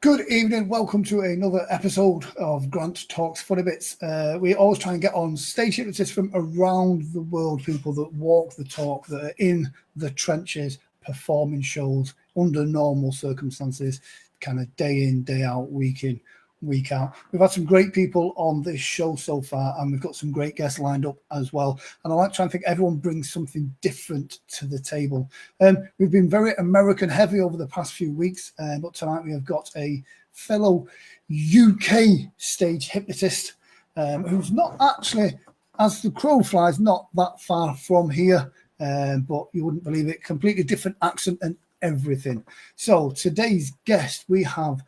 Good evening. Welcome to another episode of Grant Talks Funny Bits. We always try and get on stage hypnotists from around the world, people that walk the talk, that are in the trenches, performing shows under normal circumstances, kind of day in, day out, week in, week out. We've had some great people on this show so far, and we've got some great guests lined up as well. And I like to try and think everyone brings something different to the table. We've been very American heavy over the past few weeks, but tonight we have got a fellow UK stage hypnotist who's not actually, as the crow flies, not that far from here, but you wouldn't believe it, completely different accent and everything. So today's guest, we have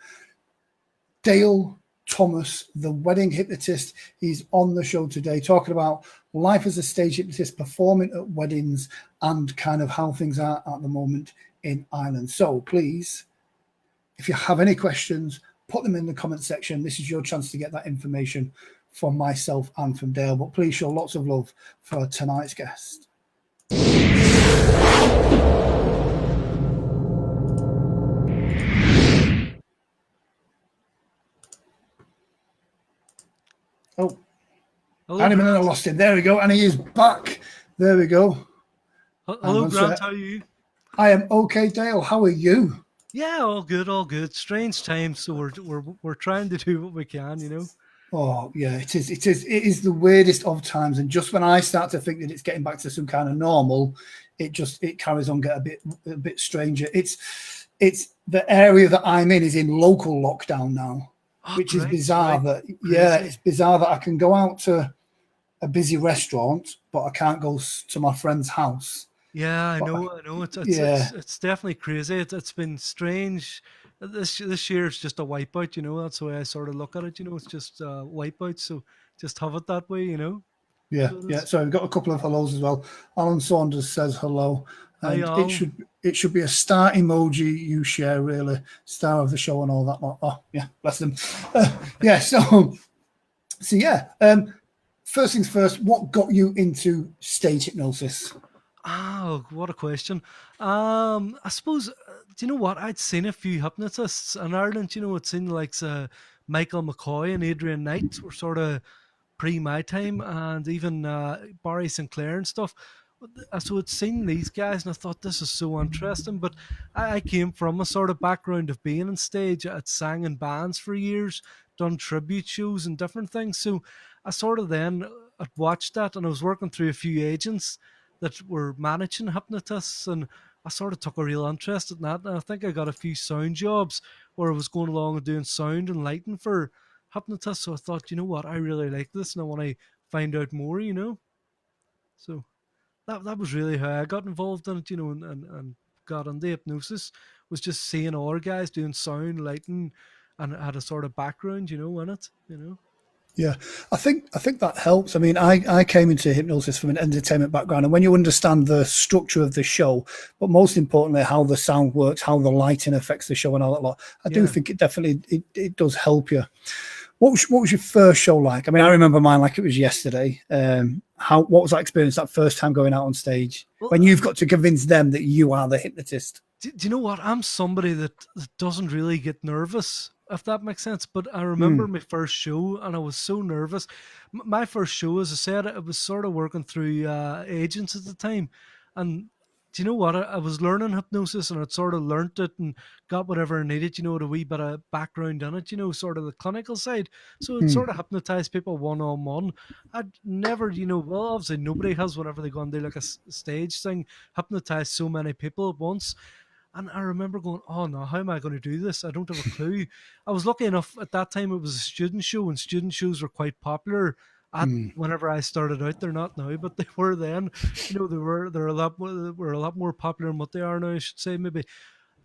Dale Thomas, the wedding hypnotist. He's on the show today talking about life as a stage hypnotist, performing at weddings, and kind of how things are at the moment in Ireland. So please, if you have any questions, put them in the comment section. This is your chance to get that information from myself and from Dale. But please show lots of love for tonight's guest. Oh, and a minute, I lost him. There we go. And he is back. There we go. Hello, Grant. How are you? I am okay, Dale. How are you? Yeah, all good, all good. Strange times, so we're trying to do what we can, you know. Oh yeah, it is the weirdest of times, and just when I start to think that it's getting back to some kind of normal, it carries on, get a bit stranger. It's the area that I'm in is in local lockdown now. Which is bizarre. That it's bizarre that I can go out to a busy restaurant, but I can't go to my friend's house. Yeah, I know. It's definitely crazy. It's been strange. This year is just a wipeout, you know. That's the way I sort of look at it. You know, it's just a wipeout. So just have it that way, you know. Yeah. So we've got a couple of hellos as well. Alan Saunders says hello. And it should be a star emoji you share, really, star of the show and all that. Oh yeah, bless them. So yeah. First things first, what got you into stage hypnosis? Oh, what a question. I suppose, do you know what? I'd seen a few hypnotists in Ireland. You know, it seemed like Michael McCoy and Adrian Knight were sort of pre my time, and even Barry Sinclair and stuff. So I'd seen these guys, and I thought this is so interesting. But I came from a sort of background of being on stage. I'd sang in bands for years, done tribute shows and different things. So I sort of then I'd watched that, and I was working through a few agents that were managing hypnotists, and I sort of took a real interest in that. And I think I got a few sound jobs where I was going along and doing sound and lighting for hypnotist. So I thought, you know what, I really like this and I want to find out more, you know. So that was really how I got involved in it, you know, and got into hypnosis, was just seeing other guys doing sound, lighting, and had a sort of background, you know, in it, you know. Yeah, I think that helps. I mean, I came into hypnosis from an entertainment background, and when you understand the structure of the show, but most importantly, how the sound works, how the lighting affects the show, and all that lot, I do think it definitely it does help you. What was your first show like? I mean, I remember mine like it was yesterday. What was that experience, that first time going out on stage, when you've got to convince them that you are the hypnotist? Do you know what? I'm somebody that doesn't really get nervous, if that makes sense. But I remember my first show, and I was so nervous. My first show, as I said, I was sort of working through agents at the time, and do you know what? I was learning hypnosis, and I'd sort of learnt it and got whatever I needed, you know, a wee bit of background in it, you know, sort of the clinical side. So it sort of hypnotized people one on one. I'd never, you know, well, obviously nobody has whenever they go and do like a stage thing, hypnotize so many people at once. And I remember going, oh no, how am I going to do this? I don't have a clue. I was lucky enough at that time, it was a student show, and student shows were quite popular whenever I started out. They're not now, but they were then. You know, they're a lot more popular than what they are now, I should say, maybe.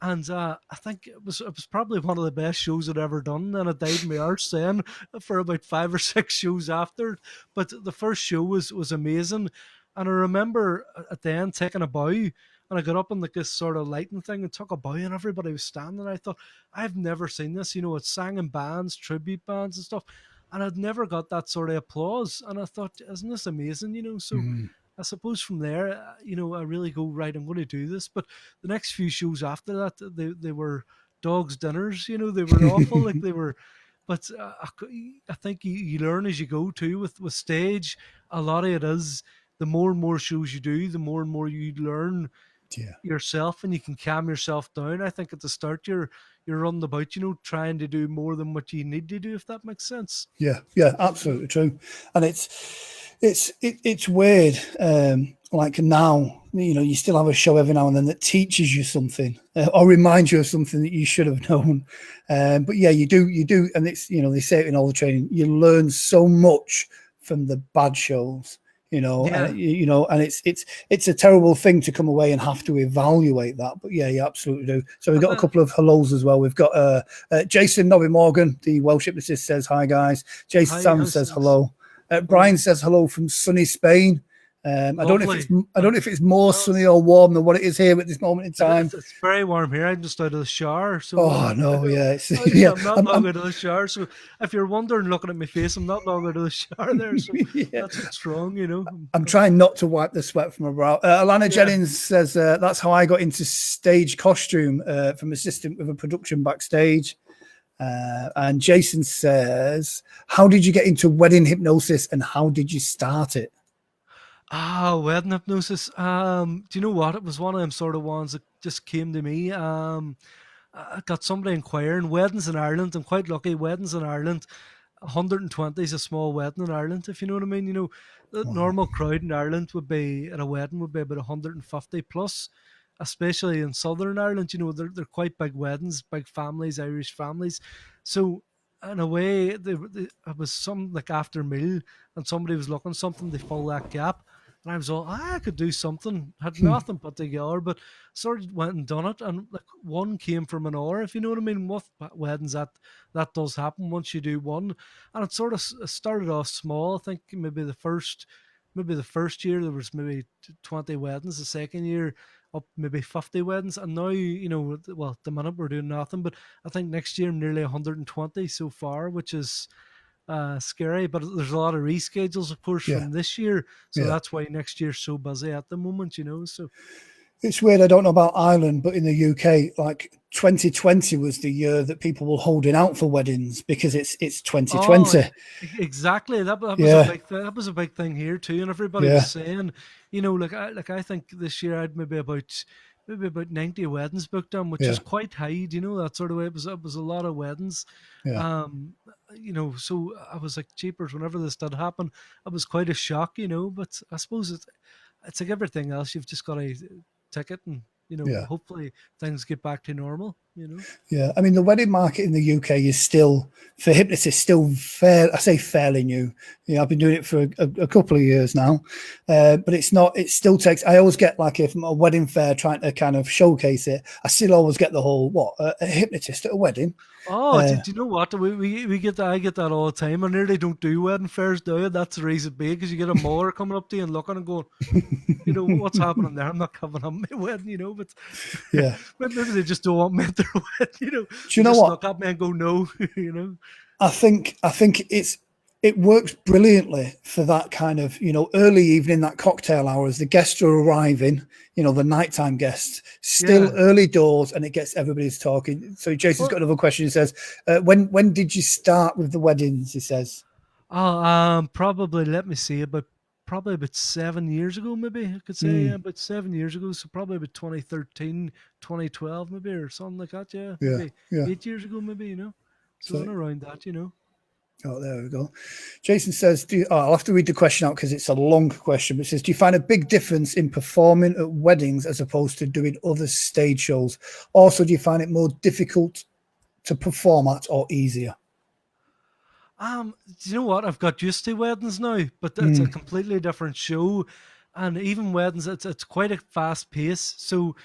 And I think it was probably one of the best shows I'd ever done. And I died in my arse then for about 5 or 6 shows after. But the first show was amazing. And I remember at the end taking a bow, and I got up on like this sort of lighting thing and took a bow, and everybody was standing. I thought, I've never seen this. You know, it sang in bands, tribute bands and stuff. And I'd never got that sort of applause. And I thought, isn't this amazing? You know, so I suppose from there, you know, I really go, right, I'm going to do this. But the next few shows after that, they were dogs' dinners. You know, they were awful. Like they were, but I think you learn as you go too. With stage, a lot of it is the more and more shows you do, the more and more you learn Yeah. yourself, and you can calm yourself down. I think at the start you're running about, trying to do more than what you need to do, if that makes sense. Yeah, yeah, absolutely true. And it's weird. Like now, you still have a show every now and then that teaches you something or reminds you of something that you should have known. But yeah, you do, and it's they say it in all the training. You learn so much from the bad shows. Yeah. And it's a terrible thing to come away and have to evaluate that. But yeah, you absolutely do. So we've And got a couple of hellos as well. We've got Jason Nobby Morgan, the Welsh hypnotist, says hi guys. Jason Hi, Sam how's says things? hello. Hello. Brian says hello from sunny Spain. Lovely. I don't know if it's more Well, sunny or warm than what it is here at this moment in time. it's very warm here. I'm just out of the shower, so Oh no, yeah, yeah, yeah. I'm not long out of the shower. So if you're wondering, looking at my face, I'm not long out of the shower there. So Yeah. that's what's wrong. I'm trying not to wipe the sweat from my brow. Alana Yeah. Jennings says that's how I got into stage costume from assistant with a production backstage. And Jason says, how did you get into wedding hypnosis and how did you start it? Wedding hypnosis. Do you know what? It was one of them sort of ones that just came to me. I got somebody inquiring weddings in Ireland. I'm quite lucky. Weddings in Ireland, 120 is a small wedding in Ireland, if you know what I mean. The Wow. normal crowd in Ireland would be at a wedding would be about 150 plus, especially in Southern Ireland. They're quite big weddings, big families, Irish families. So in a way, it was some like after meal, and somebody was looking something to fill that gap. And I was all, I could do something. Had nothing put together, but sort of went and done it. And like one came from an hour, if you know what I mean. With weddings, that does happen once you do one, and it sort of started off small. I think maybe the first year there was maybe 20 weddings. The second year up maybe 50 weddings, and now well, at the minute we're doing nothing, but I think next year nearly 120 so far, which is scary. But there's a lot of reschedules, of course, Yeah, from this year, so yeah. that's why next year's so busy at the moment. So It's weird. I don't know about Ireland, but in the UK, like 2020 was the year that people were holding out for weddings because it's oh, 2020. exactly. That was a Yeah, big thing here too, and everybody was yeah, saying, like I think this year I had maybe about 90 weddings booked on, which yeah, is quite high. Do you know that sort of way? It was a lot of weddings. yeah. Um, so I was like, cheapers. Whenever this did happen, it was quite a shock. But I suppose it's like everything else. You've just got to take it, and Yeah. hopefully things get back to normal. Yeah, I mean the wedding market in the UK is still for hypnotists still fair. I say fairly new. I've been doing it for a couple of years now, but it's not. It still takes. I always get like if I'm at a wedding fair trying to kind of showcase it, I still always get the whole what a hypnotist at a wedding. Oh, Uh, do you know what? We get that. I get that all the time. I nearly don't do wedding fairs now. That's the reason being because you get a mother coming up to you and looking and going, what's happening there? I'm not coming on my wedding. But yeah. maybe they just don't want me at their wedding. Do you They know just what? look at me and go, no. I think it works brilliantly for that kind of early evening, that cocktail hours. The guests are arriving, the nighttime guests, still Yeah. early doors, and it gets everybody's talking. So Jason's Well, got another question. He says, "When did you start with the weddings?" He says, probably let me see probably about 7 years ago, maybe I could say, yeah, mm, about 7 years ago. So probably about 2013, 2012, maybe, or something like that. Yeah, "Yeah, maybe yeah." 8 years ago, maybe. So So in around that. oh, there we go. Jason says, I'll have to read the question out because it's a long question, but it says, do you find a big difference in performing at weddings as opposed to doing other stage shows? Also, do you find it more difficult to perform at or easier? Do you know what? I've got used to weddings now, but it's a Mm, completely different show. And even weddings, it's quite a fast pace. So,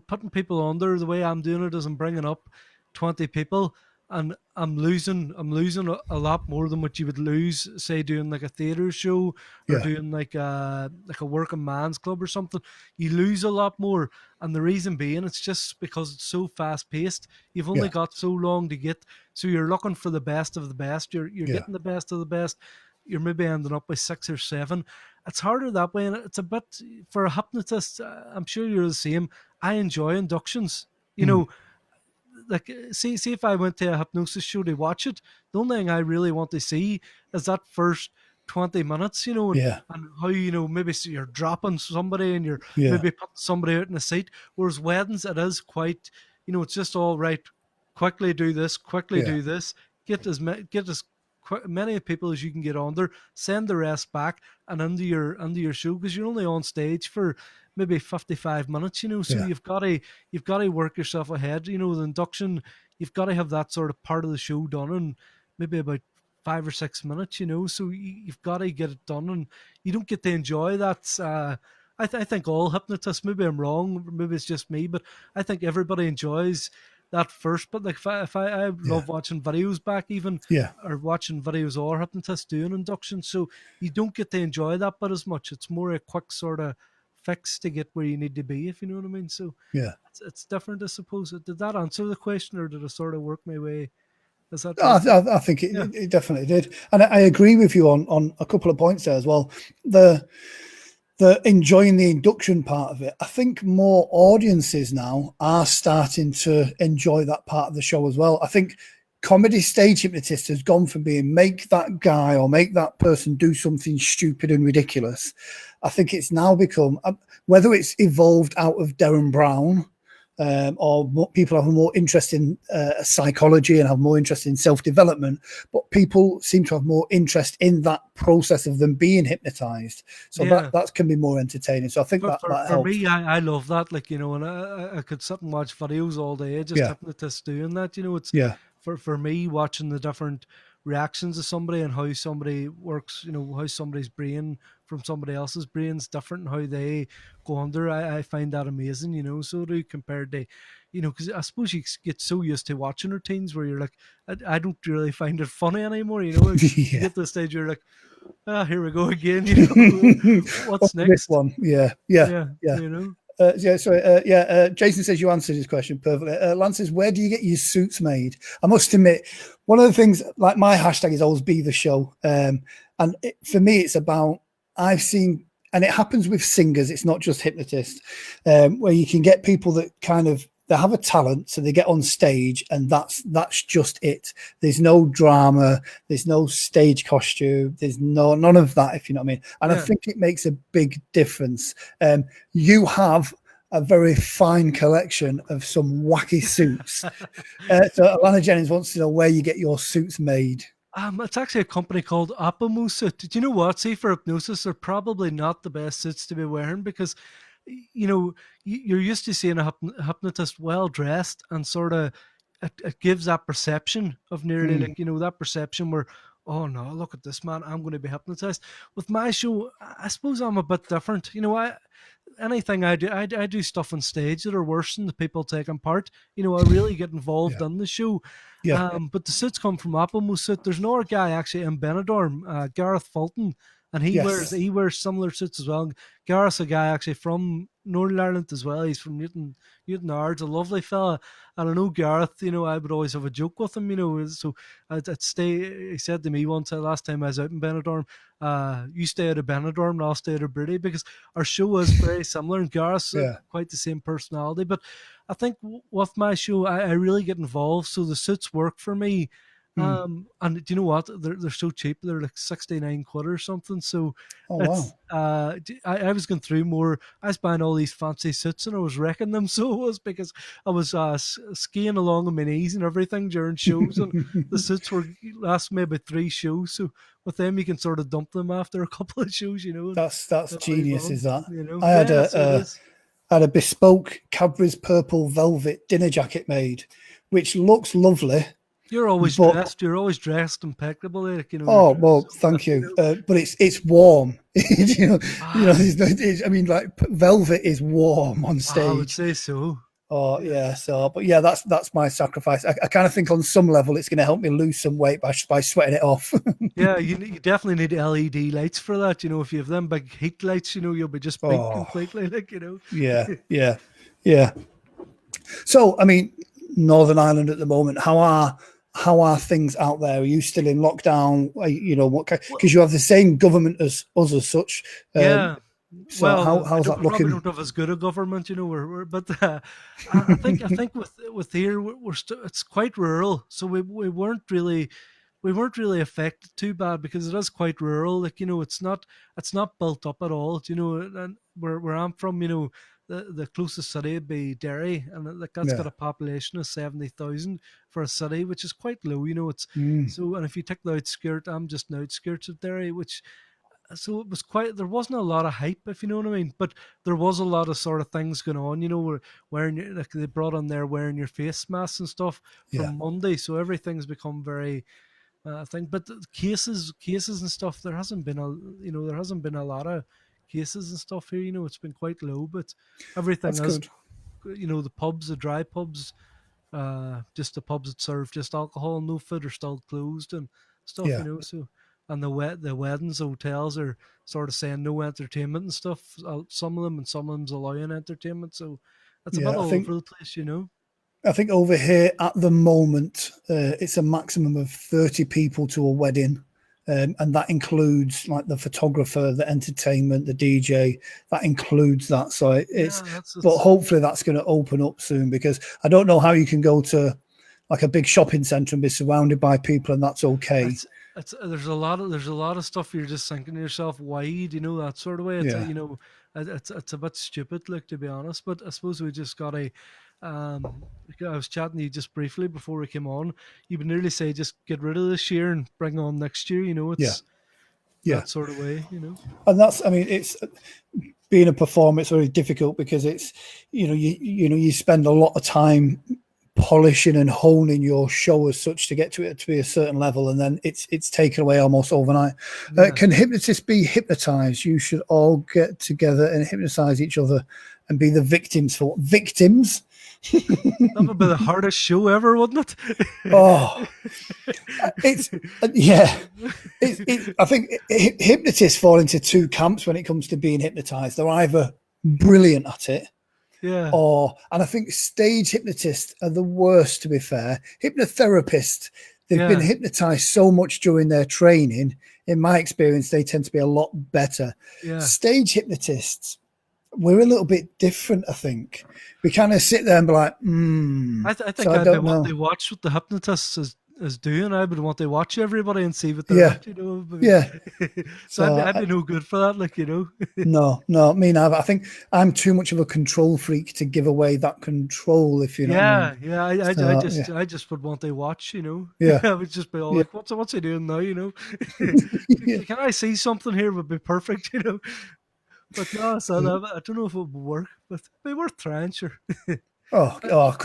putting people under the way I'm doing it is I'm bringing up 20 people, and I'm losing a lot more than what you would lose, say, doing like a theater show or yeah, doing like a working man's club or something. You lose a lot more. And the reason being, it's just because it's so fast paced. You've only yeah, got so long to get, so you're looking for the best of the best. You're yeah. getting the best of the best. You're maybe ending up with six or seven. It's harder that way, and it's a bit for a hypnotist. I'm sure you're the same. I enjoy inductions. You Mm, know, like, see if I went to a hypnosis show to watch it, the only thing I really want to see is that first 20 minutes, Yeah. and how, maybe you're dropping somebody and you're Yeah. maybe putting somebody out in a seat. Whereas weddings, it is quite, it's just all right. Quickly do this, quickly Yeah. do this. Get as many people as you can get on there. Send the rest back and into your show, because you're only on stage for maybe 55 minutes. So Yeah. you've got to work yourself ahead. The induction, you've got to have that sort of part of the show done in maybe about 5 or 6 minutes. So you've got to get it done, and you don't get to enjoy that. I think all hypnotists, maybe I'm wrong, maybe it's just me, but I think everybody enjoys that first. But like, if I Yeah. love watching videos back, even, Yeah. or watching videos or hypnotists doing induction, so you don't get to enjoy that bit as much. It's more a quick sort of fix to get where you need to be, if you know what I mean. So Yeah. it's different, I suppose. Did that answer the question, or did I sort of work my way? Is that I, right? I think it, Yeah, it definitely did, and I agree with you on a couple of points there as well. The enjoying the induction part of it, I think more audiences now are starting to enjoy that part of the show as well. I think comedy stage hypnotist has gone from being make that guy or make that person do something stupid and ridiculous. I think it's now become, whether it's evolved out of Derren Brown, or people have more interest in psychology and have more interest in self-development, but people seem to have more interest in that process of them being hypnotized. So yeah. that can be more entertaining. So I think For, that for, that for helps. me, I love that. Like, and I could sit and watch videos all day, just Yeah, hypnotists doing that. It's yeah, for me, watching the different reactions of somebody and how somebody works, how somebody's brain from somebody else's brain's different, and how they go under. I find that amazing, so do, compared to, because I suppose you get so used to watching routines where you're like, I don't really find it funny anymore. You yeah. get to the stage where you're like, here we go again. Oh, What's this next? one, yeah, yeah, Yeah, yeah. you know. Yeah, sorry. Jason says you answered his question perfectly. Lance says, "Where do you get your suits made?" I must admit, one of the things, like, my hashtag is always "be the show," and for me, it's about, I've seen, and it happens with singers. It's not just hypnotists, where you can get people that kind of, they have a talent, so they get on stage, and that's just it. There's no drama, there's no stage costume, there's none of that, if you know what I mean. And I Yeah. think it makes a big difference. You have a very fine collection of some wacky suits. So Alana Jennings wants to know where you get your suits made. It's actually a company called Apamusa. Did you know what? See, for hypnosis, they're probably not the best suits to be wearing, because, you're used to seeing a hypnotist well dressed, and sort of, it gives that perception of nearly, Mm, like, that perception where, oh no, look at this man, I'm going to be hypnotized. With my show, I suppose I'm a bit different. Anything I do, I do stuff on stage that are worse than the people taking part. I really get involved yeah, in the show. yeah, But the suits come from Applemost suit. There's another guy actually in Benidorm, Gareth Fulton, and he wears yes, he wears similar suits as well. Gareth's a guy actually from Northern Ireland as well. He's from Newton Ards, a lovely fella. And I know Gareth, I would always have a joke with him, so I'd stay. He said to me once, last time I was out in Benidorm, you stay out of Benidorm and I'll stay out of Bridie, because our show is very similar, and Gareth's yeah, quite the same personality. But I think with my show, I really get involved, so the suits work for me. mm. And do you know what? They're so cheap. They're like 69 quid or something. So Oh it's, wow, I was going through more. I was buying all these fancy suits and I was wrecking them. So it was because I was skiing along on my knees and everything during shows, and the suits were last me about 3 shows. So with them, you can sort of dump them after a couple of shows, and that's they'll leave genius, on. is that? I had Yeah. So it is. had a bespoke Cadbury's purple velvet dinner jacket made, which looks lovely, but You're always dressed impeccably, like, you're oh dressed well, so well, thank you. But it's warm. Aye, I mean, like, velvet is warm on I would stage. say so. Oh Yeah. yeah, so but yeah, that's my sacrifice. I kind of think on some level it's going to help me lose some weight by sweating it off. Yeah, you definitely need LED lights for that. If you have them big heat lights, you'll be just pink Oh completely, like, yeah, yeah, yeah. So I mean, Northern Ireland at the moment, how are things out there? Are you still in lockdown? What? Well, Because you have the same government as us as such. yeah. So Well, how's that we probably looking? don't have as good a government, but I think with here it's quite rural, so we weren't really affected too bad because it is quite rural. Like it's not built up at all. And where I'm from, the closest city would be Derry, and like that's got Yeah. a population of 70,000 for a city, which is quite low. It's Mm, so, and if you take the outskirt, I'm just in the outskirts of Derry, which so it was quite there wasn't a lot of hype, if you know what I mean, but there was a lot of sort of things going on, where like they brought on there wearing your face masks and stuff yeah. from Monday, so everything's become very thing. But the cases and stuff, there hasn't been a lot of cases and stuff here. It's been quite low, but everything That's has, good. the pubs, the dry pubs, just the pubs that serve just alcohol, no food, are still closed and stuff. Yeah. So, and the weddings, hotels are sort of saying no entertainment and stuff. Some of them, and some of them's allowing entertainment. So it's a bit Yeah. all over the place. I think over here at the moment, it's a maximum of 30 people to a wedding. And that includes like the photographer, the entertainment, the DJ. That includes that. So it's, Yeah, that's but it's hopefully that's going to open up soon because I don't know how you can go to like a big shopping centre and be surrounded by people and that's okay. it's there's a lot of stuff you're just thinking to yourself, why that sort of way. It's Yeah. it's a bit stupid, like, to be honest. But I suppose we just got to. I was chatting to you just briefly before we came on. You would nearly say just get rid of this year and bring on next year. Yeah. It's Yeah. that sort of way. And that's, I mean, it's being a performer, it's very difficult because it's, you spend a lot of time polishing and honing your show as such to get to it to be a certain level, and then it's taken away almost overnight. Yeah, Can hypnotists be hypnotized? You should all get together and hypnotize each other and be the victims for victims. that would be the hardest show ever, wouldn't Oh, it? it's yeah. I think hypnotists fall into two camps when it comes to being hypnotized. They're either brilliant at it, Yeah, and I think stage hypnotists are the worst, to be fair. Hypnotherapists, they've been yeah, hypnotized so much during their training. In my experience, they tend to be a lot better. yeah. Stage hypnotists, we're a little bit different, I think. We kind of sit there and be like, I so think I I'd be don't what they know. watch what the hypnotist is doing. I would want to watch everybody and see what they're Yeah, at. yeah. So So I'd be no good for that, like. no, me neither. I think I'm too much of a control freak to give away that control, if you know what I mean. Yeah, yeah. So yeah, I just would want to watch. yeah, I would just be all yeah, like, what's he doing now? yeah. Can I see something here? Would be perfect. But no, so I don't know if it would work, but it'd be worth trying, sure. Oh,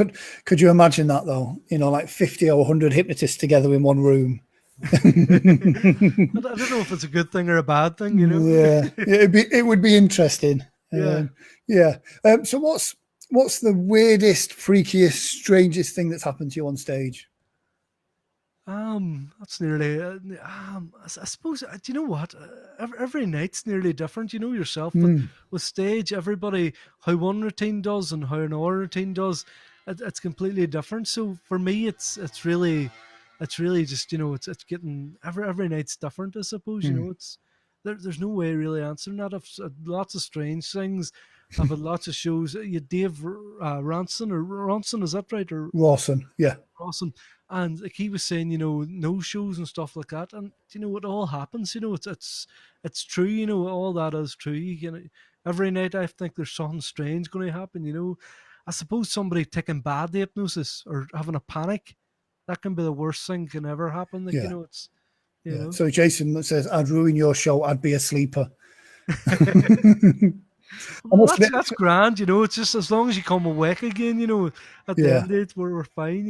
could you imagine that though? Like 50 or 100 hypnotists together in one room. I don't know if it's a good thing or a bad thing. Yeah, it would be interesting. Yeah. Yeah. So what's the weirdest, freakiest, strangest thing that's happened to you on stage? That's nearly. I suppose. Do you know what? Every night's nearly different. You know yourself Hmm. with stage. Everybody, how one routine does and how another routine does, it's completely different. So for me, it's really just it's getting every night's different. I suppose Hmm. it's there's no way really answering that. I've lots of strange things. I've had lots of shows. You Dave Ronson, is that right? Or Rawson. Yeah. awesome. And like he was saying, no shows and stuff like that. And it all happens. It's true. All that is true. Every night I think there's something strange going to happen. I suppose somebody taking bad hypnosis or having a panic, that can be the worst thing can ever happen. Like Yeah. it's you Yeah. know. So Jason says, I'd ruin your show. I'd be a sleeper. I Well, must that's admit, that's grand. It's just as long as you come awake again. At the yeah. end of it, we're fine.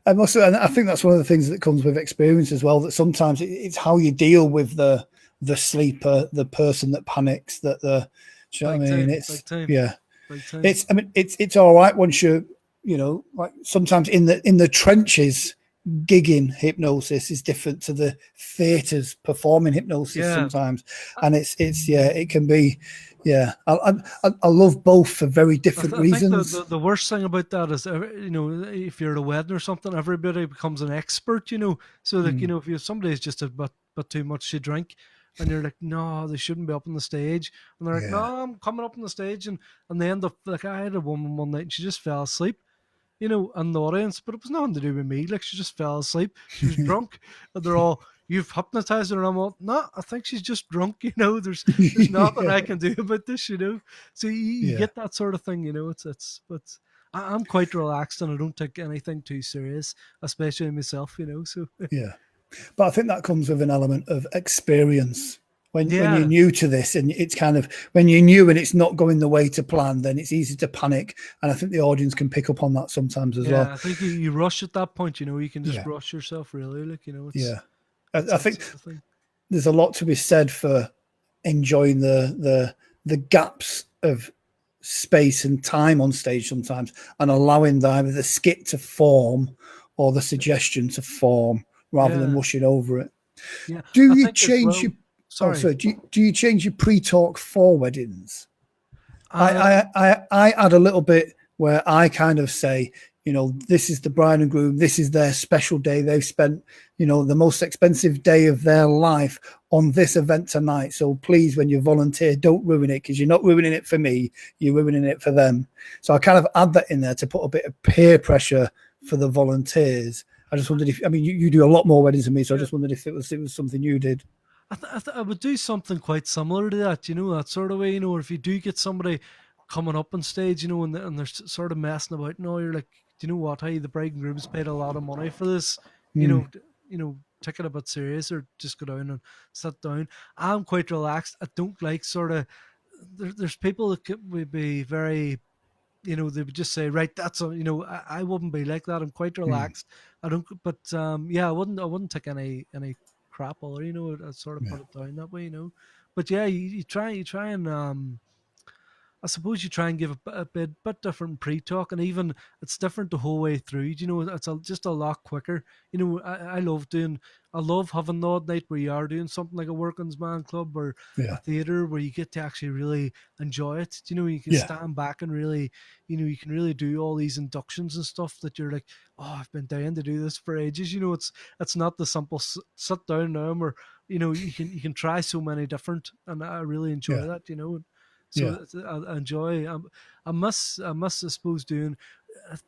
And I think that's one of the things that comes with experience as well. That sometimes it's how you deal with the sleeper, the person that panics. Do you know what I mean? Big It's time, yeah. big time. It's all right once like sometimes in the trenches, gigging hypnosis is different to the theatres performing hypnosis Yeah. sometimes, and it's yeah, it can be. Yeah, I love both for very different I think reasons. the worst thing about that is, if you're at a wedding or something, everybody becomes an expert. So like, Mm, if somebody's just a bit too much to drink, and you're like, no, they shouldn't be up on the stage, and they're like, no, Yeah. I'm coming up on the stage, and they end up like, I had a woman one night and she just fell asleep, in the audience, but it was nothing to do with me. Like, she just fell asleep. She was drunk, and they're all, "You've hypnotized her." And I'm all, "No, I think she's just drunk." There's nothing Yeah. I can do about this. So you Yeah. get that sort of thing. But I'm quite relaxed, and I don't take anything too serious, especially myself. So Yeah. But I think that comes with an element of experience. When you're yeah, new to this, and it's kind of, when you're new and it's not going the way to plan, then it's easy to panic. And I think the audience can pick up on that sometimes as well. yeah. I think you rush at that point. You can just Yeah. rush yourself. Really, like Yeah. it's I that think sort of thing. there's a lot to be said for enjoying the gaps of space and time on stage sometimes, and allowing either the skit to form or the suggestion to form rather than Yeah, rushing over it. yeah. Do I you think as change your well. Sorry. do you change your pre-talk for weddings? Um. I add a little bit where I kind of say, this is the bride and groom, this is their special day. They've spent, the most expensive day of their life on this event tonight. So please, when you volunteer, don't ruin it, because you're not ruining it for me, you're ruining it for them. So I kind of add that in there to put a bit of peer pressure for the volunteers. I just wondered if, I mean, you do a lot more weddings than me, so I Yeah. just wondered if it was something you did. I would do something quite similar to that, that sort of way, or if you do get somebody coming up on stage, and they're sort of messing about, no, you're like, do you know what? Hey, the bride and groom's paid a lot of money for this, Mm, take it a bit serious, or just go down and sit down. I'm quite relaxed. I don't like sort of, there's people that would be very, they would just say, right, that's I wouldn't be like that. I'm quite mm, relaxed. I don't, but yeah, I wouldn't take any crap, or I'd sort of yeah, put it down that way. But yeah, you try and I suppose you try and give a bit different pre-talk, and even it's different the whole way through. It's just a lot quicker. I love having the odd night where you are doing something like a workings man club or a yeah, theater where you get to actually really enjoy it. You can yeah, stand back and really, you can really do all these inductions and stuff that you're like, oh, I've been dying to do this for ages. It's not the simple sit down now, or you can try so many different, and I really enjoy yeah, that. So yeah, I enjoy. I suppose doing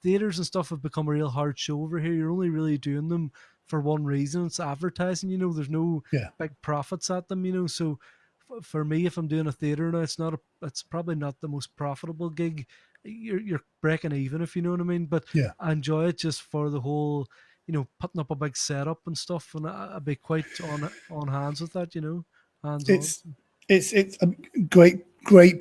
theaters and stuff have become a real hard show over here. You're only really doing them for one reason: it's advertising. There's no yeah. big profits at them. So for me, if I'm doing a theater now, it's probably not the most profitable gig. You're breaking even, if you know what I mean. But Yeah. I enjoy it just for the whole, putting up a big setup and stuff, and I'd be quite on hands with that. Hands on. It's it's a great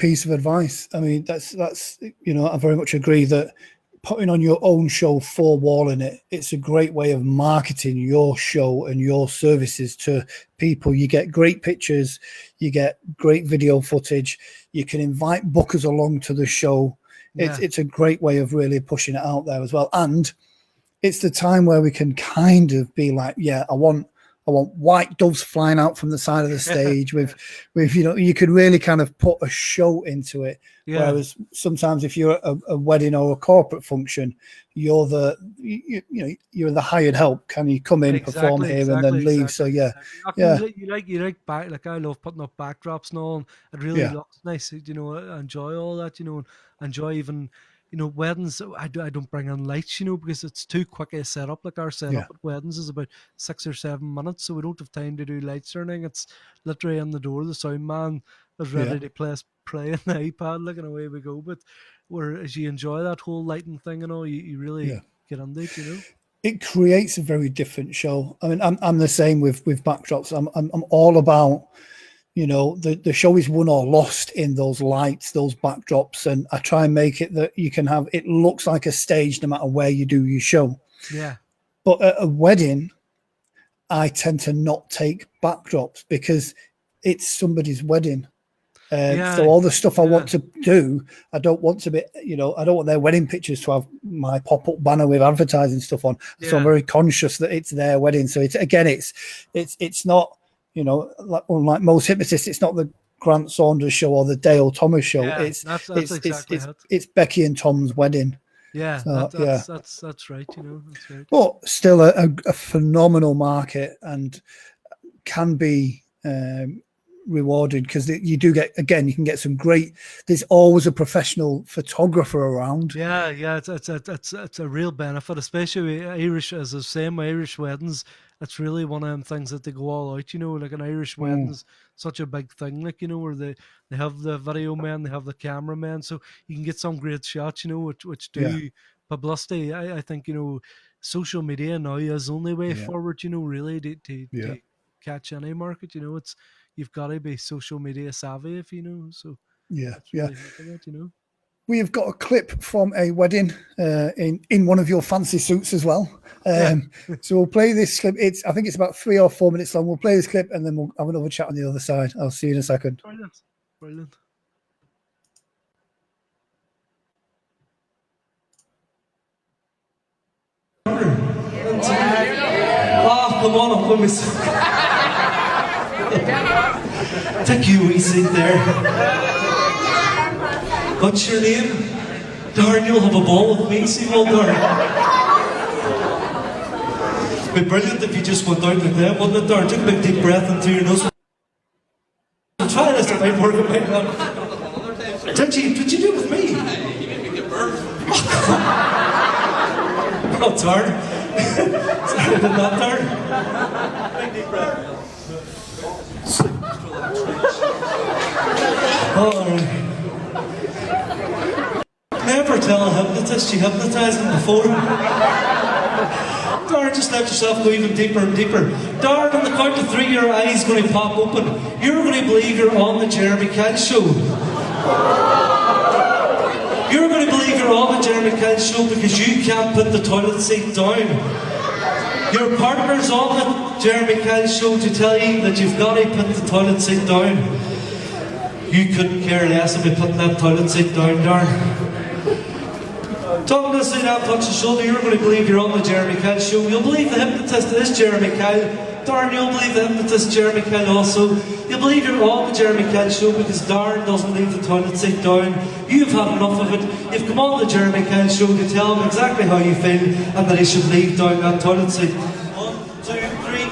piece of advice. I mean, that's I very much agree that putting on your own show, four walling it's a great way of marketing your show and your services to people. You get great pictures, you get great video footage, you can invite bookers along to the show. It's Yeah. it's a great way of really pushing it out there as well. And it's the time where we can kind of be like, yeah, I want white doves flying out from the side of the stage with you could really kind of put a show into it. Yeah. Whereas sometimes if you're at a wedding or a corporate function, you're you're the hired help. Can you come in, perform Exactly, here, and then exactly, leave? So exactly, yeah, exactly. Like, yeah, you like back, like I love putting up backdrops and all, and it really yeah, looks nice. I enjoy all that. And enjoy even, weddings. I don't bring in lights, because it's too quick a setup. Like our yeah, setup at weddings is about 6 or 7 minutes, so we don't have time to do lights or anything. It's literally in the door. The sound man is yeah. ready to play on the iPad, like, and away we go. But whereas you enjoy that whole lighting thing and all, you Yeah. really get into it. It creates a very different show. I mean, I'm the same with backdrops. I'm all about the show is won or lost in those lights, those backdrops, and I try and make it that you can have it looks like a stage no matter where you do your show. Yeah. But at a wedding, I tend to not take backdrops because it's somebody's wedding. So Yeah, all the stuff I want yeah, to do, I don't want to be, I don't want their wedding pictures to have my pop-up banner with advertising stuff on. So I'm yeah, very conscious that it's their wedding. So it's not, like unlike most hypnotists, it's not the Grant Saunders show or the Dale Thomas show. yeah. It's That's it's it's exactly it's it. it's Becky and Tom's wedding. Yeah, So yeah, that's right. That's right. but still a phenomenal market, and can be rewarded, because you do get, again, you can get some great, there's always a professional photographer around. Yeah, it's a real benefit, especially with Irish, as I was saying, my Irish weddings. It's really one of them things that they go all out, like an Irish wedding's such a big thing, where they have the video men, they have the cameramen, so you can get some great shots, which do publicity. I think, social media now is the only way forward, really, to catch any market. It's, you've got to be social media savvy, if so it's really helping it. We have got a clip from a wedding in one of your fancy suits as well. So we'll play this clip. I think it's about 3 or 4 minutes long. We'll play this clip and then we'll have another chat on the other side. I'll see you in a second. Brilliant. Oh, come on, I'll put me. Take you a seat there. What's your name? Darn, you'll have a ball with me, see, well, darn. It'd be brilliant if you just went out like that, wouldn't it, darn? Take a big deep breath into your nose. Try this, it might work, it might not. Did you do it with me? You made me give birth. Oh, darn. Sorry, did that, darn? Big deep breath. All right. Never tell a hypnotist you hypnotized them before. Darn, just let yourself go even deeper and deeper. Darn, on the count of 3, your eye's going to pop open. You're going to believe you're on the Jeremy Kyle show. You're going to believe you're on the Jeremy Kyle show because you can't put the toilet seat down. Your partner's on the Jeremy Kyle show to tell you that you've got to put the toilet seat down. You couldn't care less about putting that toilet seat down, darn. Talking to us down, touch the shoulder, you're going to believe you're on the Jeremy Kyle show. You'll believe the hypnotist is Jeremy Kyle. Darn, you'll believe the hypnotist Jeremy Kyle also. You'll believe you're on the Jeremy Kyle show because Darren doesn't leave the toilet seat down. You've had enough of it. You've come on the Jeremy Kyle show to tell him exactly how you feel and that he should leave down that toilet seat. 1, 2, 3,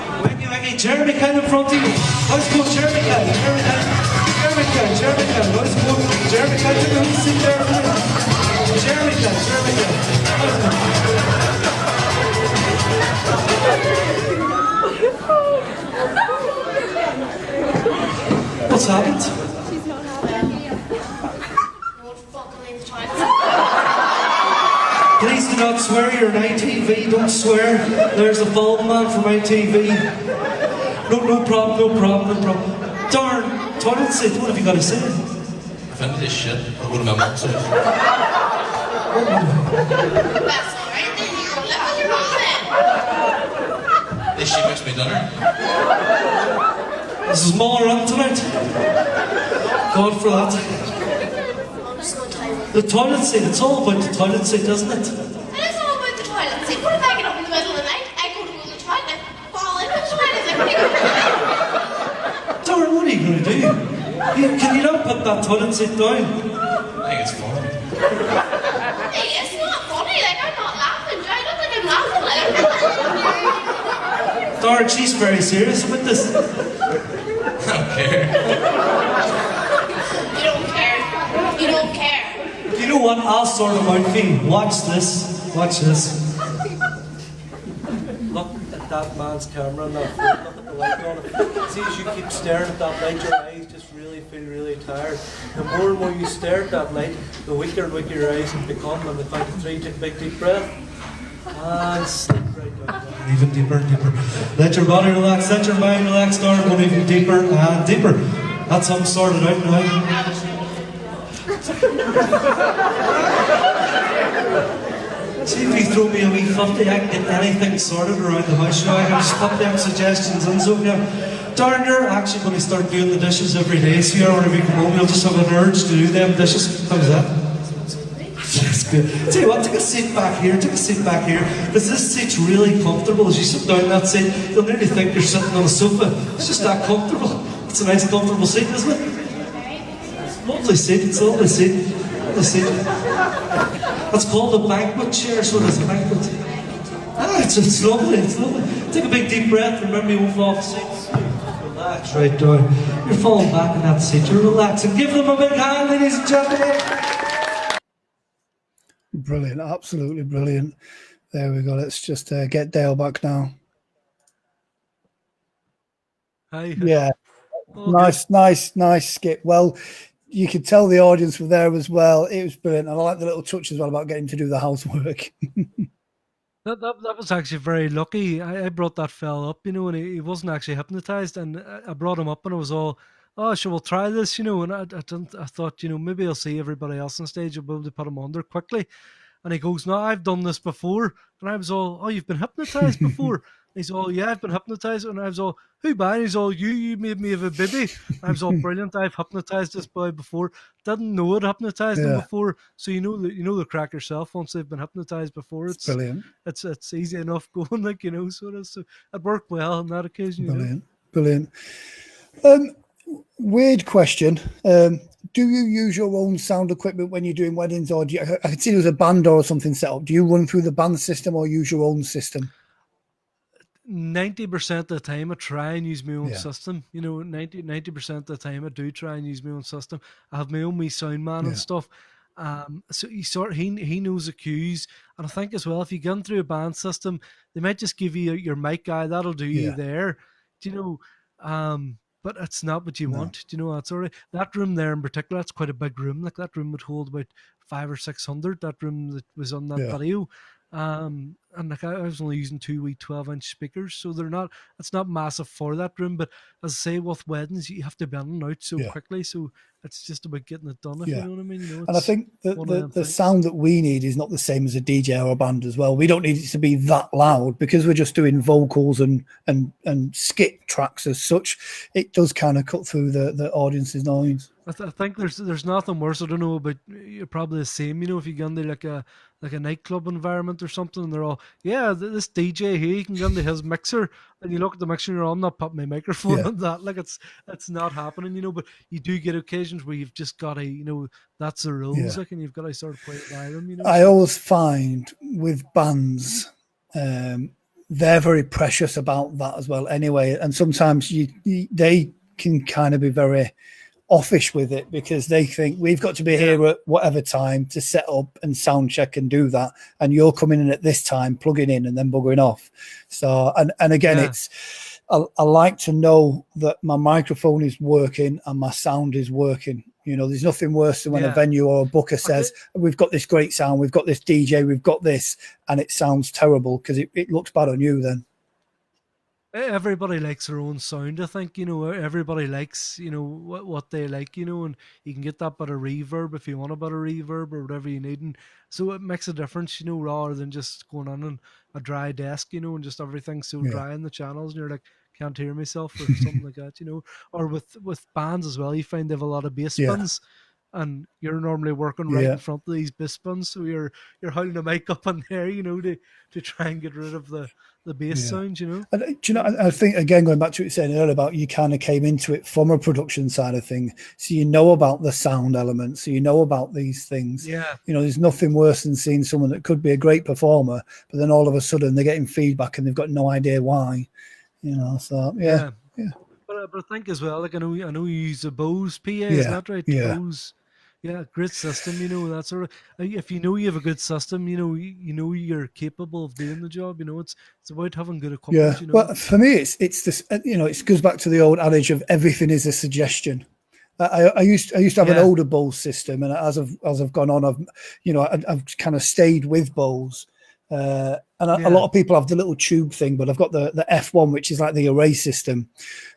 Mickey, Jeremy Kyle in front of you. How's it going, Jeremy Kyle? Jeremy Kyle. Jeremy Kyle. Jeremy Kyle. How's it going? Jeremy Kyle, take a seat there for me. Jeremy Kyle. Jeremy Kyle. What's happened? She's not happy. Won't fucking leave the toilet. Please do not swear, you're an ITV, don't swear. There's a film man from ITV. No problem. Darn, toilet seat, what have you got to say? If I'm this shit, I'll go to my mom's house. That's alright, then you go live with your mom then. At least she makes me dinner. This is Muller on tonight. God for that. I'm so tired. The toilet seat, it's all about the toilet seat, isn't it? It is all about the toilet seat. What if I get up in the middle of the night, I go to the toilet, fall in the toilet, Darren, what are you going to do? Can you not put that toilet seat down? I think it's funny. Hey, it's not funny, I'm not laughing. I don't think I'm laughing, Darren, she's very serious about this. I don't care. You don't care. You know what? I'll sort them out for you. Watch this. Watch this. Look at that man's camera on that phone. Look at the light on it. See, as you keep staring at that light, your eyes just really feel really tired. The more and more you stare at that light, the weaker and weaker your eyes can become. On the count of 3, take a big deep breath. And sleep right down. Even deeper and deeper. Let your body relax, let your mind relax, darling. Go even deeper and deeper. That's how I'm sorted out now. See, if you throw me a wee 50, I can get anything sorted around the house. I can just put them suggestions in. So, darn, you're actually going to start doing the dishes every day. So, whenever you come home, you'll just have an urge to do them dishes. How's that? That's good. Tell you what, take a seat back here, because this seat's really comfortable. As you sit down in that seat, you'll nearly think you're sitting on a sofa. It's just that comfortable. It's a nice comfortable seat, isn't it? It's a lovely seat, it's a lovely seat. That's called a banquet chair, so it's a banquet. It's lovely, it's lovely. Take a big deep breath, remember you won't fall off the seat. Relax right down. You're falling back in that seat. You're relaxing. Give them a big hand, ladies and gentlemen. Brilliant, absolutely brilliant. There we go. Let's just get Dale back now. Hi. Yeah, Oh, nice skip. Well, you could tell the audience were there as well. It was brilliant. And I like the little touch as well about getting to do the housework. That was actually very lucky. I brought that fella up, you know, and he wasn't actually hypnotized, and I brought him up, and I was all, oh, sure, we'll try this, you know, and I thought, you know, maybe I'll see everybody else on stage. I'll be able to put him under quickly. And he goes, no, I've done this before. And I was all, oh, you've been hypnotized before? And he's all, yeah, I've been hypnotized. And I was all, who by? And he's all, you made me have a baby. And I was all, brilliant. I've hypnotized this boy before. Didn't know I'd hypnotized him before. So you know the crack yourself once they've been hypnotized before. It's brilliant. It's easy enough going, like, you know, so it worked well on that occasion. Brilliant. Weird question. Do you use your own sound equipment when you're doing weddings, or I could see there was a band or something set up. Do you run through the band system or use your own system? 90% of the time I try and use my own system. You know, 90% of the time I do try and use my own system. I have my own wee sound man and stuff. So he knows the cues, and I think as well, if you get in through a band system, they might just give you your mic guy. That'll do you there. Do you know? But it's not what you want. Do you know? That's all right. That room there in particular, that's quite a big room. Like, that room would hold about 500 or 600. That room that was on that video. And like, I was only using 2 wee 12-inch speakers, so it's not massive for that room. But as I say, with weddings, you have to be in and out so quickly, so it's just about getting it done, if you know what I mean. You know, and I think the sound that we need is not the same as a DJ or a band as well. We don't need it to be that loud, because we're just doing vocals and skit tracks as such. It does kind of cut through the audience's noise. I think there's nothing worse. I don't know, but you're probably the same. You know, if you go into like a nightclub environment or something, and they're all, this DJ here, he can go into his mixer, and you look at the mixer, and you're all, I'm not putting my microphone on that. Like, it's not happening, you know. But you do get occasions where you've just got to, you know, that's the rules, like, and you've got to sort of play it by them, you know. I always find with bands, they're very precious about that as well. Anyway, and sometimes they can kind of be very offish with it, because they think we've got to be here at whatever time to set up and sound check and do that, and you're coming in at this time, plugging in and then buggering off. So and again, it's I like to know that my microphone is working and my sound is working. You know, there's nothing worse than when a venue or a booker says, we've got this great sound, we've got this DJ, we've got this, and it sounds terrible, because it looks bad on you then. Everybody likes their own sound, I think. You know, everybody likes, you know, what they like, you know, and you can get that bit of reverb if you want a bit of reverb or whatever you need. And so it makes a difference, you know, rather than just going on a dry desk, you know, and just everything's so dry in the channels, and you're like, can't hear myself or something like that, you know. Or with bands as well, you find they have a lot of bass spins. And you're normally working right in front of these bass spins, so you're holding the mic up in there, you know, to try and get rid of the bass sound, you know. And, do you know, I think, again, going back to what you said earlier about, you kind of came into it from a production side of thing, so you know about the sound elements, so you know about these things. You know, there's nothing worse than seeing someone that could be a great performer, but then all of a sudden they're getting feedback and they've got no idea why, you know. So But I think as well, like, I know you use a Bose PA, is that right? Bose. Yeah, great system, you know, that sort of, if you know you have a good system, you know you're capable of doing the job, you know, it's about having good equipment, you know. Well, for me, it's this, you know, it goes back to the old adage of everything is a suggestion. I used to have an older Bose system, and as I've gone on, I've kind of stayed with Bose. And a lot of people have the little tube thing, but I've got the F1, which is like the array system.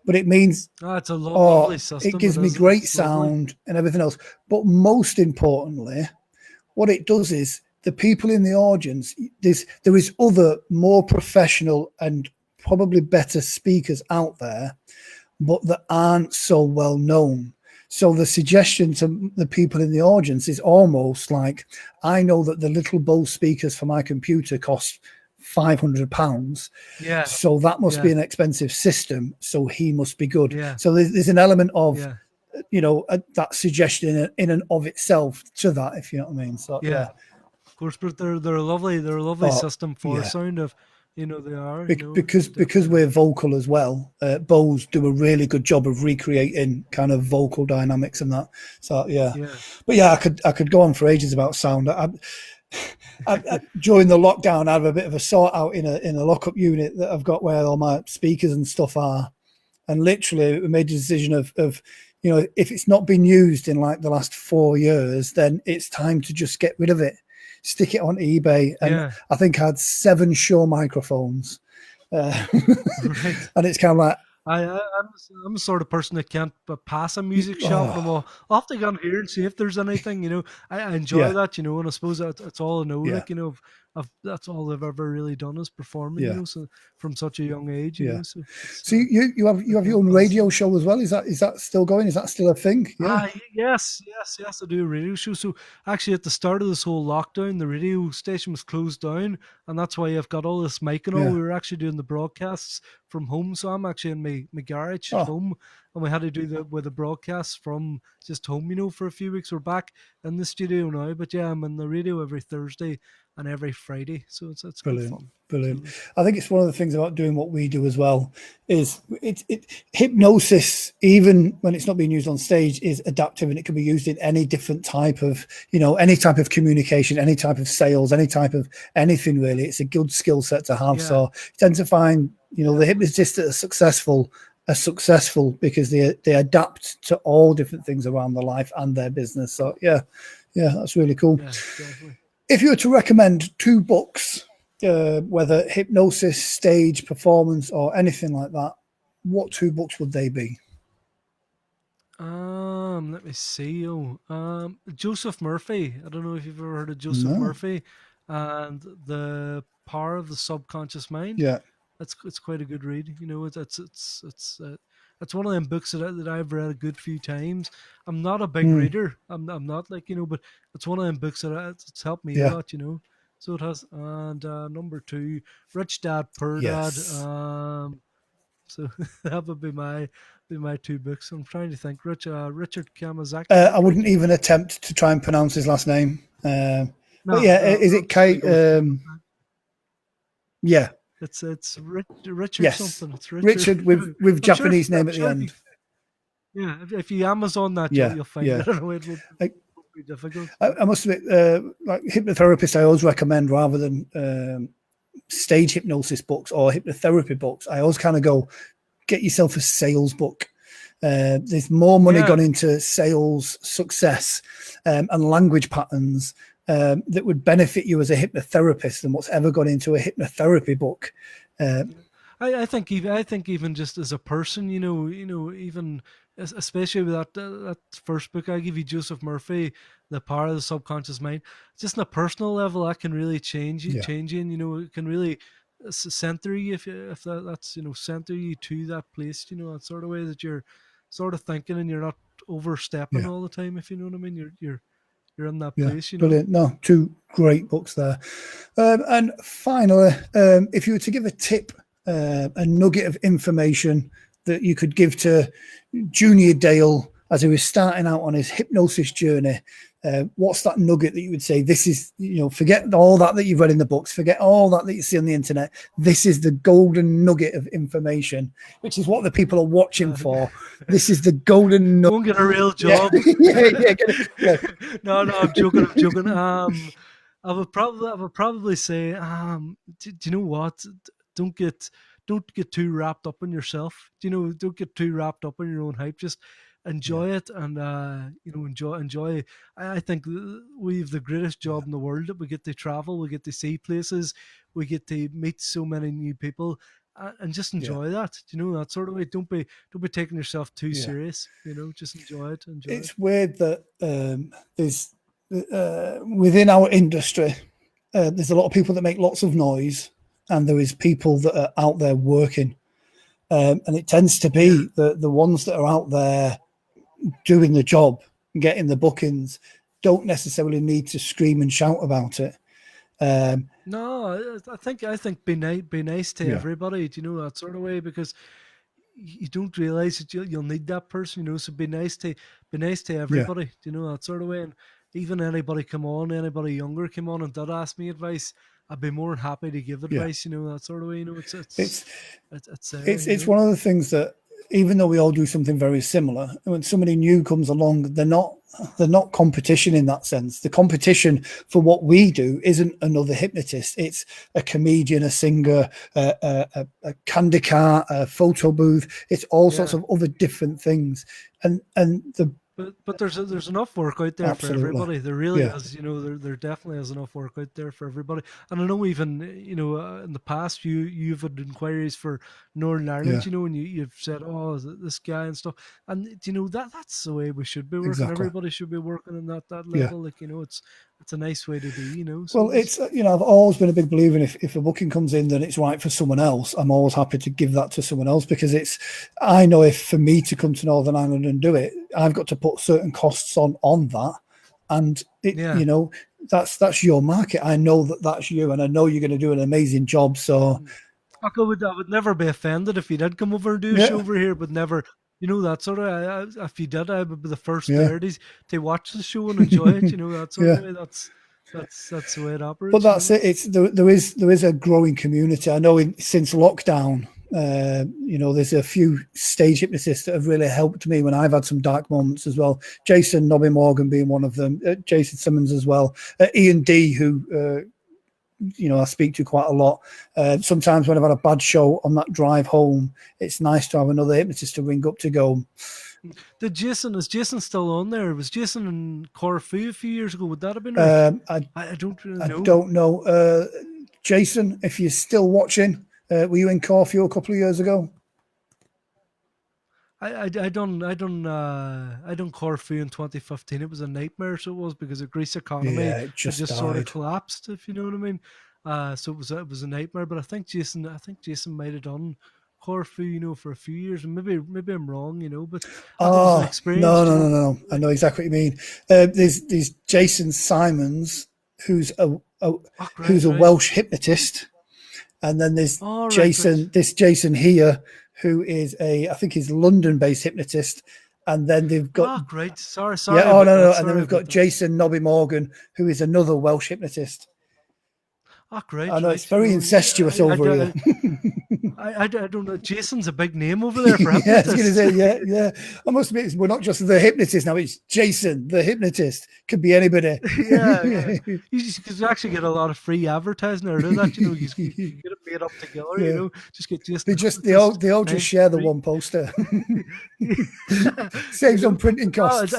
But it means it's a lovely system. It gives me great sound and everything else. But most importantly, what it does is the people in the audience, there is other more professional and probably better speakers out there, but that aren't so well known. So the suggestion to the people in the audience is almost like, I know that the little Bose speakers for my computer cost £500. So that must be an expensive system. So he must be good. So there's an element of, you know, that suggestion in and of itself to that, if you know what I mean. So of course, but they're a lovely system for sound. You know, they are. Because we're vocal as well. Bows do a really good job of recreating kind of vocal dynamics and that. So yeah, Yeah. but yeah, I could go on for ages about sound. During the lockdown, I have a bit of a sort out in a lockup unit that I've got where all my speakers and stuff are, and literally we made a decision of if it's not been used in like the last 4 years, then it's time to just get rid of it, stick it on eBay. And Yeah. I think I had 7 Shure microphones, Right. and it's kind of like, I'm the sort of person that can't pass a music shop, and I'll have to go on here and see if there's anything. I enjoy Yeah. that, and I suppose that's all I know. Yeah. Like, that's all I've ever really done is performing. Yeah. So from such a young age, Yeah. So it's, so you have your own radio show as well. Is that still going? Is that still a thing? Yeah. Yes, I do a radio show. So actually, at the start of this whole lockdown, the radio station was closed down, and that's why I've got all this mic and all. Yeah. We were actually doing the broadcasts from home, so I'm actually in my garage at home, and we had to do the broadcasts from just home, for a few weeks. We're back in the studio now, but yeah, I'm in the radio every Thursday and every Friday, so it's good Brilliant. fun. Brilliant. I think it's one of the things about doing what we do as well is hypnosis, even when it's not being used on stage, is adaptive, and it can be used in any different type of, any type of communication, any type of sales, any type of anything really. It's a good skill set to have. Yeah. So you tend to find, the hypnotists that are successful because they adapt to all different things around their life and their business. So yeah, that's really cool. Yeah, definitely. If you were to recommend 2 books, whether hypnosis, stage, performance, or anything like that, what 2 books would they be? Let me see. Joseph Murphy. I don't know if you've ever heard of Joseph No. Murphy, and The Power of the Subconscious Mind. Yeah. It's quite a good read. It's one of them books that I've read a good few times. I'm not a big reader. I'm not like, but it's one of them books that it's helped me a lot. So it has. And number 2, Rich Dad Poor Dad. Yes. So that would be my 2 books. I'm trying to think. Richard Kamazaki. I wouldn't even attempt to try and pronounce his last name. But yeah, is it Kate? Yeah. It's Richard Yes. something. It's Richard with Japanese name at the end. Yeah, if you Amazon that, you'll find it. I don't know, it would be difficult. I must admit, like hypnotherapist, I always recommend, rather than stage hypnosis books or hypnotherapy books, I always kind of go, get yourself a sales book. There's more money gone into sales success and language patterns that would benefit you as a hypnotherapist than what's ever gone into a hypnotherapy book. I think even just as a person, even especially with that first book I give you, Joseph Murphy, The Power of the Subconscious Mind, just on a personal level, that can really change you. It can really center you if that's center you to that place, that sort of way that you're sort of thinking and you're not overstepping all the time, if you know what I mean. You're in that place, Brilliant. No, 2 great books there. And finally, if you were to give a tip, a nugget of information that you could give to Junior Dale as he was starting out on his hypnosis journey, what's that nugget that you would say, this is, forget all that you've read in the books, forget all that you see on the internet. This is the golden nugget of information, which is what the people are watching for. This is the golden nugget. Go and get a real job. No, I'm joking. I would probably say, do you know what? Don't get too wrapped up in yourself. Don't get too wrapped up in your own hype. Just enjoy it, and enjoy. I think we have the greatest job in the world, that we get to travel, we get to see places, we get to meet so many new people, and just enjoy that. That sort of way. Don't be taking yourself too serious. Just enjoy it. It's weird that there's within our industry, there's a lot of people that make lots of noise, and there is people that are out there working, and it tends to be the ones that are out there doing the job and getting the bookings don't necessarily need to scream and shout about it. No, I think be nice to everybody. That sort of way, because you don't realize that you'll need that person. So be nice to everybody. That sort of way. And even anybody younger come on and did ask me advice, I'd be more than happy to give Yeah. advice, that sort of way. It's It's there, it's one of the things that, even though we all do something very similar, when somebody new comes along, they're not competition in that sense. The competition for what we do isn't another hypnotist. It's a comedian, a singer, a candy car, a photo booth. It's all sorts of other different things. And the But there's enough work out there for Absolutely. everybody. There really Yeah. is. There definitely is enough work out there for everybody. And I know even in the past you've had inquiries for Northern Ireland. Yeah. And you've said, oh, is it this guy and stuff. And that's the way we should be working. Exactly. Everybody should be working in that Yeah. level. Like it's a nice way to be. So Well, it's I've always been a big believer in, if a booking comes in, then it's right for someone else. I'm always happy to give that to someone else, because I know if for me to come to Northern Ireland and do it, I've got to put certain costs on that, and that's your market. I know that's you, and I know you're going to do an amazing job. So I would never be offended if you did come over and do a Yeah. show over here, but never, that sort of. If you did, I would be the first Yeah. there to watch the show and enjoy it. That sort Yeah. of way. That's the way it operates. But that's it. It's there is a growing community. I know since lockdown, there's a few stage hypnotists that have really helped me when I've had some dark moments as well. Jason Nobby Morgan being one of them, Jason Simmons as well, Ian D, who I speak to quite a lot. Sometimes when I've had a bad show on that drive home, it's nice to have another hypnotist to ring up to go, is Jason still on there? Was Jason in Corfu a few years ago? Would that have been right? I don't really know. I don't know. Jason, if you're still watching, were you in Corfu a couple of years ago? I done Corfu in 2015. It was a nightmare, so it was, because the Greece economy it just sort of died. collapsed, if you know what I mean. So it was a nightmare. But I think Jason might have done Corfu, for a few years, and maybe I'm wrong, but it was an experience. No. I know exactly what you mean. There's Jason Simons, who's a Welsh hypnotist, and then there's this Jason here, who is I think he's London-based hypnotist, and then they've got great. Sorry. Yeah, oh no, and then we've got Jason Nobby Morgan, who is another Welsh hypnotist. Great. I know it's very incestuous over here. I don't know. Jason's a big name over there for hypnotists. Yeah, I was going to say, yeah. I must admit, we're not just the hypnotist now. It's Jason, the hypnotist. Could be anybody. Yeah. You could actually get a lot of free advertising out of that. You get it made up together. Yeah. Just get Jason. They all just share the one poster. Saves on printing costs.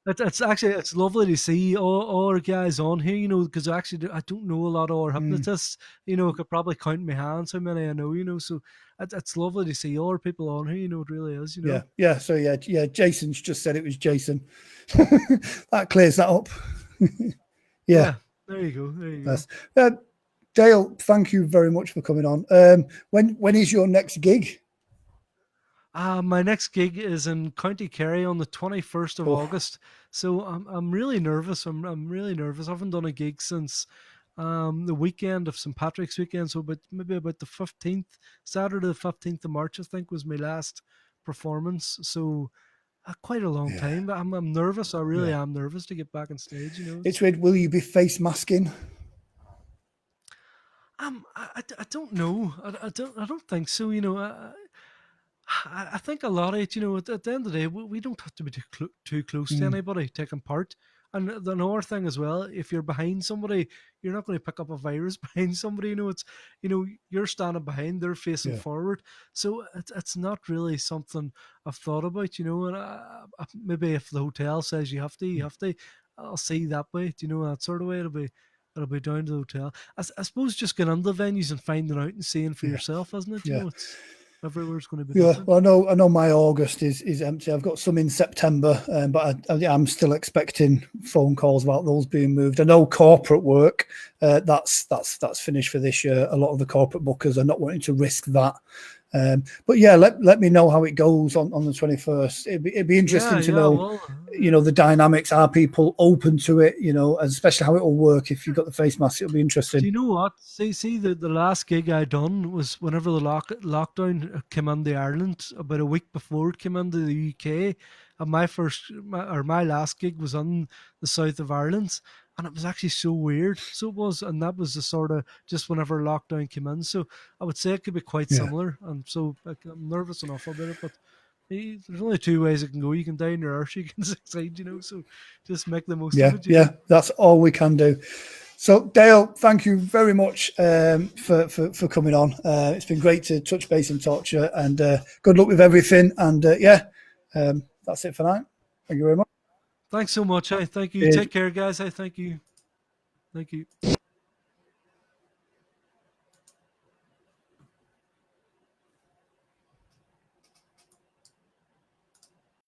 It's lovely to see all our guys on here, because actually I don't know a lot of our hypnotists. I could probably count in my hands how many I know. So it's lovely to see all our people on here. It really is. Yeah. So yeah. Jason's just said it was Jason. That clears that up. Yeah. There you go. Yes. Dale, thank you very much for coming on. When is your next gig? My next gig is in County Kerry on the 21st of August. So I'm really nervous. I'm really nervous. I haven't done a gig since the weekend of St. Patrick's weekend. So maybe about the 15th, Saturday the 15th of March, I think, was my last performance. So quite a long time. But I'm nervous. I really am nervous to get back on stage. It's weird. Will you be face masking? I don't know. I don't think so. I think a lot of it, at the end of the day, we don't have to be too close to anybody taking part. And another thing as well, if you're behind somebody, you're not going to pick up a virus behind somebody. You're standing behind, they're facing forward. So it's not really something I've thought about, And maybe if the hotel says you have to, I'll see that way. That sort of way. It'll be down to the hotel. I suppose just getting into the venues and finding out and seeing for yourself, isn't it? It's everywhere's going to be different. Well, I know my August is empty. I've got some in September, but I'm still expecting phone calls about those being moved. I know corporate work, that's finished for this year. A lot of the corporate bookers are not wanting to risk that. But yeah, let me know how it goes on the 21st. It'd be interesting to know, the dynamics. Are people open to it? Especially how it will work if you've got the face mask. It'll be interesting. Do you know what? See the last gig I done was whenever the lockdown came into Ireland, about a week before it came into the UK. And my last gig was on the south of Ireland. and it was actually so weird. So it was, and that was the sort of just whenever lockdown came in. So I would say it could be quite similar. And so like, I'm nervous enough about it, but there's only two ways it can go. You can die in your arse, you can succeed, you know. So just make the most of it. Yeah, that's all we can do. So Dale, thank you very much for coming on. It's been great to touch base and talk to you, and good luck with everything. And that's it for now. Thank you very much. Thanks so much. Hey, thank you. Cheers. Take care, guys. Hey, thank you. Thank you.